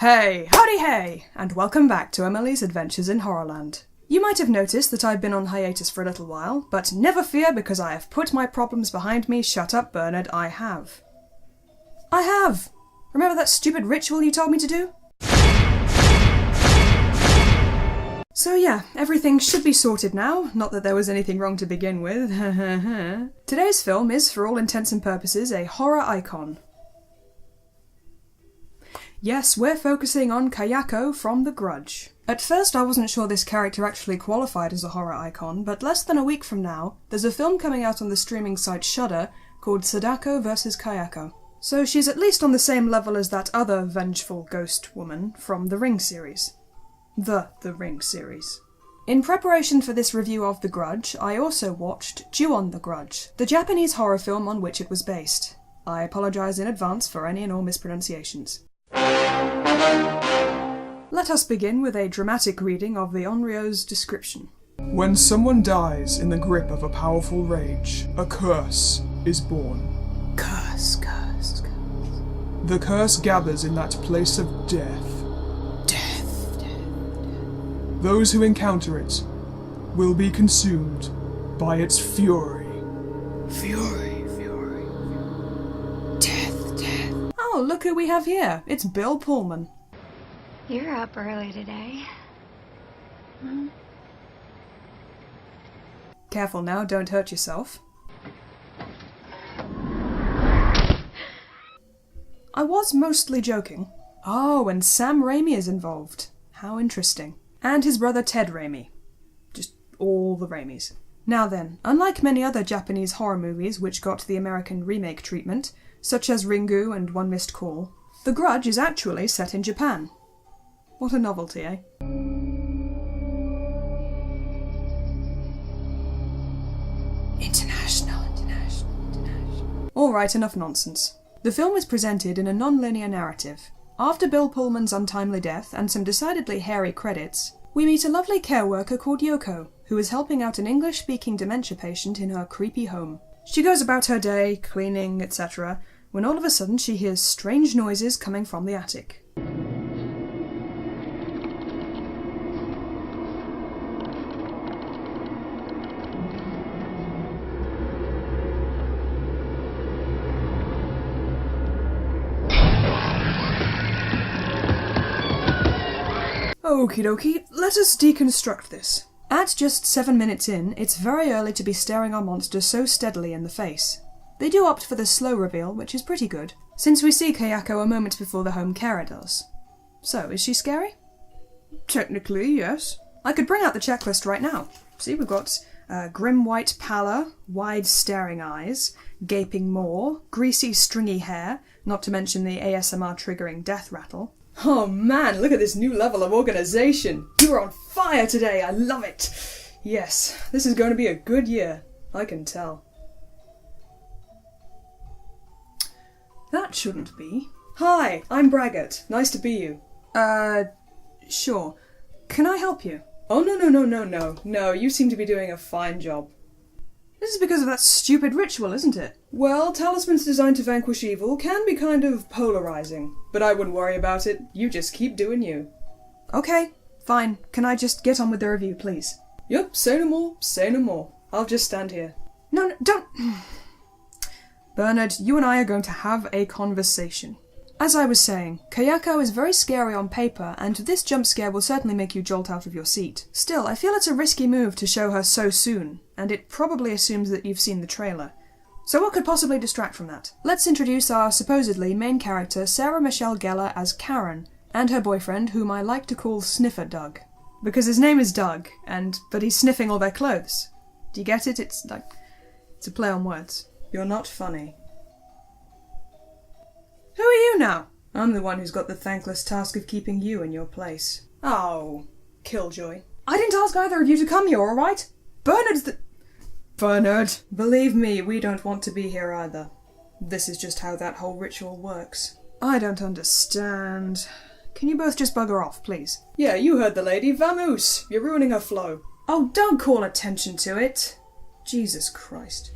Hey, howdy hey, and welcome back to Emily's Adventures in Horrorland. You might have noticed that I've been on hiatus for a little while, but never fear because I have put my problems behind me. Shut up, Bernard, I have. I have! Remember that stupid ritual you told me to do? So yeah, everything should be sorted now, not that there was anything wrong to begin with. Today's film is, for all intents and purposes, a horror icon. Yes, we're focusing on Kayako from The Grudge. At first I wasn't sure this character actually qualified as a horror icon, but less than a week from now, there's a film coming out on the streaming site Shudder called Sadako vs. Kayako. So she's at least on the same level as that other vengeful ghost woman from the Ring series. The Ring series. In preparation for this review of The Grudge, I also watched Ju-on The Grudge, the Japanese horror film on which it was based. I apologise in advance for any and all mispronunciations. Let us begin with a dramatic reading of the Onryo's description. When someone dies in the grip of a powerful rage, a curse is born. Curse. The curse gathers in that place of death. Those who encounter it will be consumed by its fury. Fury. Death. Oh, look who we have here. It's Bill Pullman. You're up early today. Careful now, don't hurt yourself. I was mostly joking. Oh, and Sam Raimi is involved. How interesting. And his brother Ted Raimi. Just all the Raimis. Now then, unlike many other Japanese horror movies which got the American remake treatment, such as Ringu and One Missed Call, The Grudge is actually set in Japan. What a novelty, eh? International. Alright, enough nonsense. The film is presented in a non-linear narrative. After Bill Pullman's untimely death and some decidedly hairy credits, we meet a lovely care worker called Yoko, who is helping out an English-speaking dementia patient in her creepy home. She goes about her day, cleaning, etc., when all of a sudden she hears strange noises coming from the attic. Okie dokie, let us deconstruct this. At just 7 minutes in, it's very early to be staring our monster so steadily in the face. They do opt for the slow reveal, which is pretty good, since we see Kayako a moment before the home carer does. So, is she scary? Technically, yes. I could bring out the checklist right now. See, we've got grim white pallor, wide staring eyes, gaping maw, greasy stringy hair, not to mention the ASMR triggering death rattle. Oh man, look at this new level of organisation! You are on fire today, I love it! Yes, this is going to be a good year, I can tell. That shouldn't be. Hi, I'm Braggart, nice to be you. Sure. Can I help you? Oh no, you seem to be doing a fine job. This is because of that stupid ritual, isn't it? Well, talismans designed to vanquish evil can be kind of polarizing, but I wouldn't worry about it. You just keep doing you. Okay, fine. Can I just get on with the review, please? Yup, say no more. I'll just stand here. No, don't... Bernard, you and I are going to have a conversation. As I was saying, Kayako is very scary on paper, and this jump scare will certainly make you jolt out of your seat. Still, I feel it's a risky move to show her so soon, and it probably assumes that you've seen the trailer. So what could possibly distract from that? Let's introduce our supposedly main character, Sarah Michelle Gellar, as Karen, and her boyfriend, whom I like to call Sniffer Doug. Because his name is Doug, but he's sniffing all their clothes. Do you get it? It's a play on words. You're not funny. Who are you now? I'm the one who's got the thankless task of keeping you in your place. Oh, Killjoy. I didn't ask either of you to come here, alright? Bernard! Believe me, we don't want to be here either. This is just how that whole ritual works. I don't understand. Can you both just bugger off, please? Yeah, you heard the lady. Vamoose! You're ruining her flow. Oh, don't call attention to it. Jesus Christ.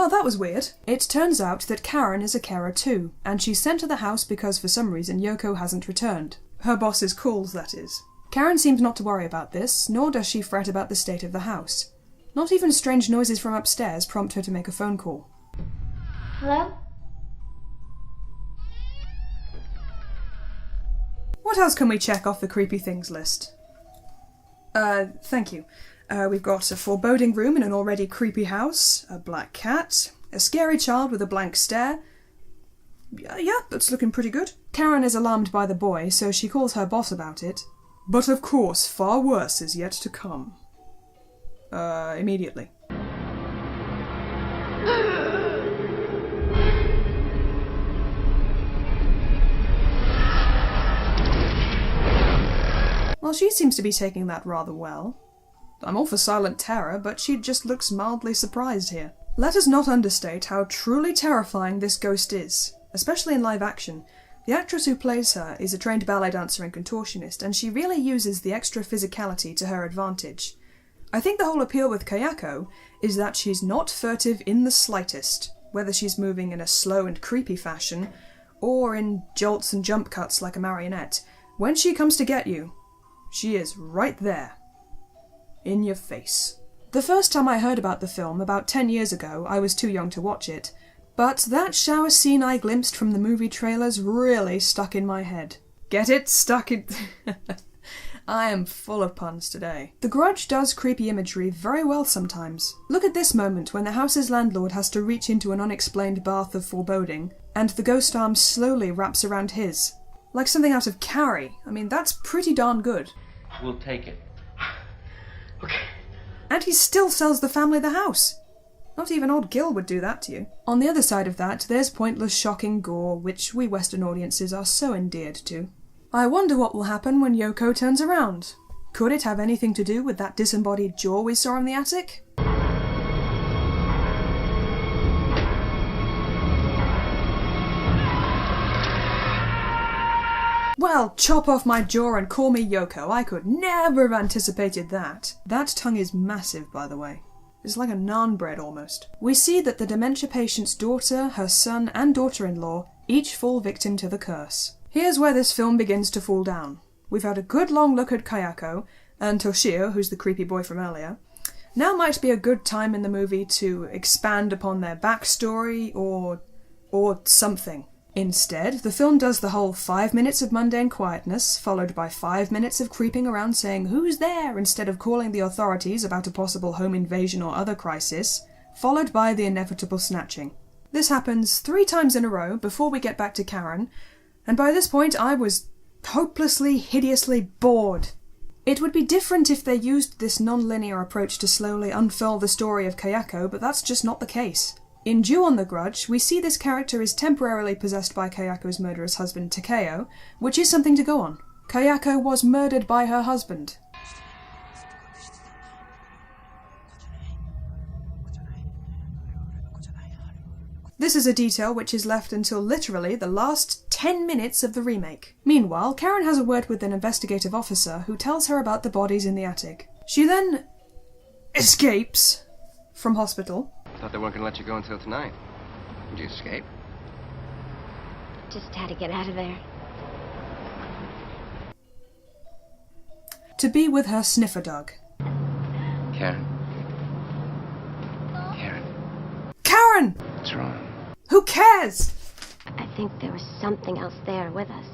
Well, that was weird. It turns out that Karen is a carer too, and she's sent to the house because for some reason Yoko hasn't returned. Her boss's calls, that is. Karen seems not to worry about this, nor does she fret about the state of the house. Not even strange noises from upstairs prompt her to make a phone call. Hello? What else can we check off the creepy things list? Thank you. We've got a foreboding room in an already creepy house, a black cat, a scary child with a blank stare. Yeah, that's looking pretty good. Karen is alarmed by the boy, so she calls her boss about it. But of course, far worse is yet to come. Immediately. Well, she seems to be taking that rather well. I'm all for silent terror, but she just looks mildly surprised here. Let us not understate how truly terrifying this ghost is, especially in live action. The actress who plays her is a trained ballet dancer and contortionist, and she really uses the extra physicality to her advantage. I think the whole appeal with Kayako is that she's not furtive in the slightest, whether she's moving in a slow and creepy fashion, or in jolts and jump cuts like a marionette. When she comes to get you, she is right there. In your face. The first time I heard about the film, about 10 years ago, I was too young to watch it, but that shower scene I glimpsed from the movie trailers really stuck in my head. Get it? Stuck in... I am full of puns today. The Grudge does creepy imagery very well sometimes. Look at this moment when the house's landlord has to reach into an unexplained bath of foreboding, and the ghost arm slowly wraps around his. Like something out of Carrie. I mean, that's pretty darn good. We'll take it. Okay. And he still sells the family the house. Not even old Gil would do that to you. On the other side of that, there's pointless shocking gore, which we Western audiences are so endeared to. I wonder what will happen when Yoko turns around. Could it have anything to do with that disembodied jaw we saw in the attic? Well, chop off my jaw and call me Yoko. I could never have anticipated that. That tongue is massive, by the way. It's like a naan bread almost. We see that the dementia patient's daughter, her son, and daughter-in-law each fall victim to the curse. Here's where this film begins to fall down. We've had a good long look at Kayako, and Toshio, who's the creepy boy from earlier. Now might be a good time in the movie to expand upon their backstory, or something. Instead, the film does the whole 5 minutes of mundane quietness, followed by 5 minutes of creeping around saying "Who's there?" instead of calling the authorities about a possible home invasion or other crisis, followed by the inevitable snatching. This happens 3 times in a row before we get back to Karen, and by this point I was hopelessly, hideously bored. It would be different if they used this non-linear approach to slowly unfurl the story of Kayako, but that's just not the case. In Due on the Grudge, we see this character is temporarily possessed by Kayako's murderous husband Takeo, which is something to go on. Kayako was murdered by her husband. This is a detail which is left until literally the last 10 minutes of the remake. Meanwhile, Karen has a word with an investigative officer who tells her about the bodies in the attic. She then escapes from hospital. Thought they weren't going to let you go until tonight. Did you escape? Just had to get out of there. To be with her sniffer dog. Karen. Karen. Karen! What's wrong? Who cares? I think there was something else there with us.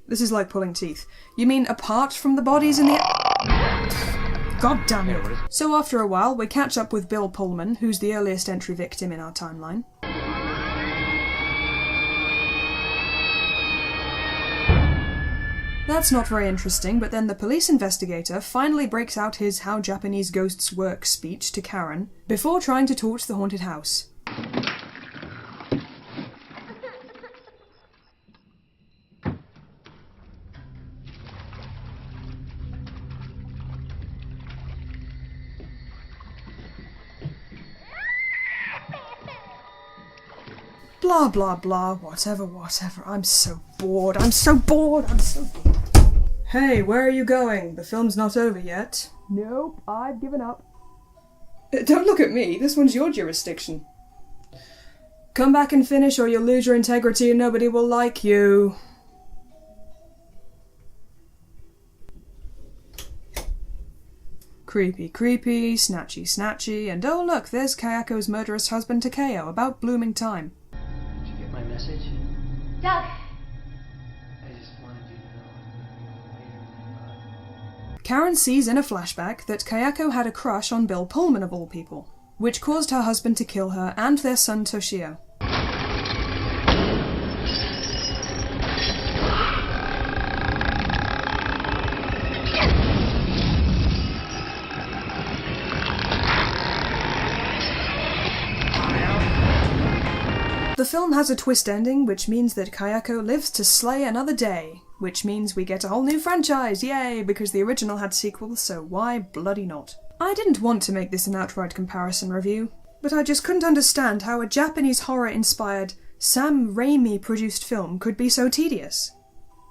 This is like pulling teeth. You mean apart from the bodies in the... God damn it. So after a while, we catch up with Bill Pullman, who's the earliest entry victim in our timeline. That's not very interesting, but then the police investigator finally breaks out his "How Japanese Ghosts Work" speech to Karen, before trying to torch the haunted house. Blah blah blah, whatever. I'm so bored. Hey, where are you going? The film's not over yet. Nope, I've given up. Don't look at me, this one's your jurisdiction. Come back and finish or you'll lose your integrity and nobody will like you. Creepy, creepy, snatchy, snatchy, and oh look, there's Kayako's murderous husband Takeo, about blooming time. Did you get my message? Doug! I just wanted you to know later. Karen sees in a flashback that Kayako had a crush on Bill Pullman of all people, which caused her husband to kill her and their son Toshio. The film has a twist ending, which means that Kayako lives to slay another day, which means we get a whole new franchise, yay, because the original had sequels, so why bloody not? I didn't want to make this an outright comparison review, but I just couldn't understand how a Japanese horror-inspired, Sam Raimi-produced film could be so tedious.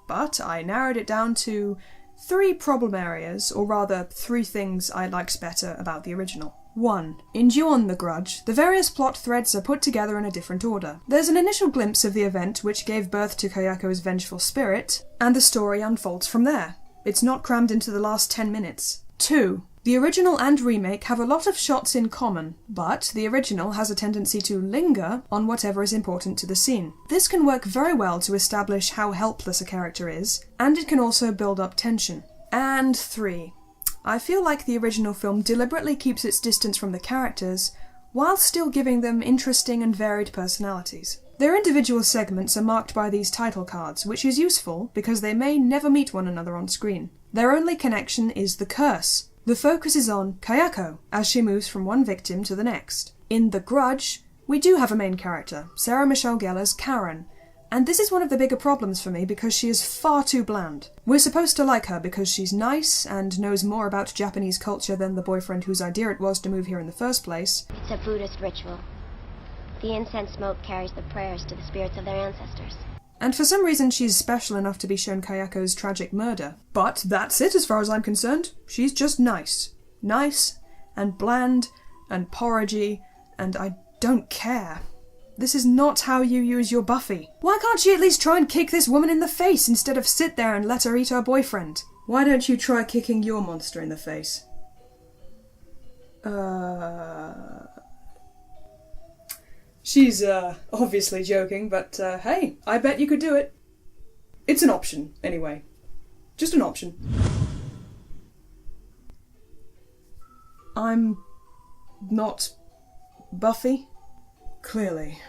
But I narrowed it down to 3 problem areas, or rather 3 things I liked better about the original. 1. In Ju-on the Grudge, the various plot threads are put together in a different order. There's an initial glimpse of the event which gave birth to Kayako's vengeful spirit, and the story unfolds from there. It's not crammed into the last 10 minutes. 2. The original and remake have a lot of shots in common, but the original has a tendency to linger on whatever is important to the scene. This can work very well to establish how helpless a character is, and it can also build up tension. And 3. I feel like the original film deliberately keeps its distance from the characters, while still giving them interesting and varied personalities. Their individual segments are marked by these title cards, which is useful because they may never meet one another on screen. Their only connection is the curse. The focus is on Kayako, as she moves from one victim to the next. In The Grudge, we do have a main character, Sarah Michelle Gellar's Karen, and this is one of the bigger problems for me because she is far too bland. We're supposed to like her because she's nice and knows more about Japanese culture than the boyfriend whose idea it was to move here in the first place. It's a Buddhist ritual. The incense smoke carries the prayers to the spirits of their ancestors. And for some reason she's special enough to be shown Kayako's tragic murder. But that's it as far as I'm concerned. She's just nice. Nice, and bland, and porridgey, and I don't care. This is not how you use your Buffy. Why can't she at least try and kick this woman in the face instead of sit there and let her eat her boyfriend? Why don't you try kicking your monster in the face? She's, obviously joking, but, hey, I bet you could do it. It's an option, anyway. Just an option. I'm not Buffy. Clearly.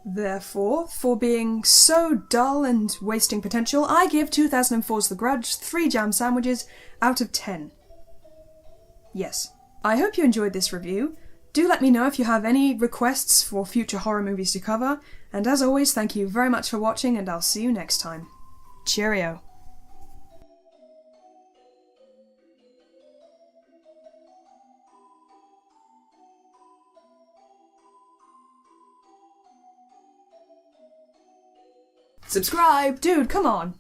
Therefore, for being so dull and wasting potential, I give 2004's The Grudge 3 jam sandwiches out of 10. Yes. I hope you enjoyed this review. Do let me know if you have any requests for future horror movies to cover, and as always, thank you very much for watching, and I'll see you next time. Cheerio. Subscribe! Dude, come on!